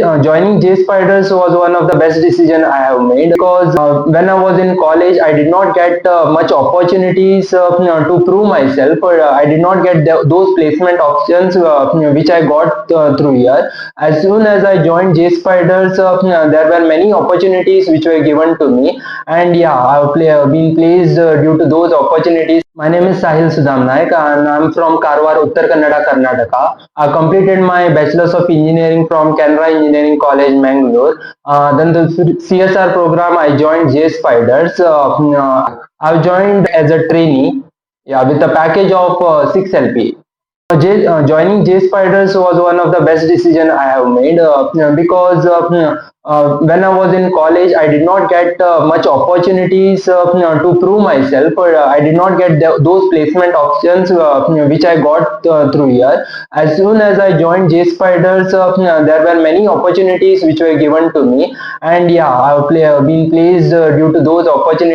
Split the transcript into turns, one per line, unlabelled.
Joining JSpiders was one of the best decisions I have made because when I was in college, I did not get much opportunities to prove myself, or I did not get those placement options which I got through here. As soon as I joined JSpiders, there were many opportunities which were given to me, and yeah, I've been placed due to those opportunities. My name is Sahil Naik, and I'm from Karwar, Uttar Kannada, Karnataka. I completed my Bachelor's of Engineering from Canara Engineering College, Mangalore. Then the CSR program, I joined JSpiders. I've joined as a trainee, yeah, with a package of 6 LP. Joining JSpiders was one of the best decisions I have made because when I was in college, I did not get much opportunities to prove myself, or I did not get those placement options which I got through here. As soon as I joined JSpiders, there were many opportunities which were given to me, and yeah, I've been placed due to those opportunities.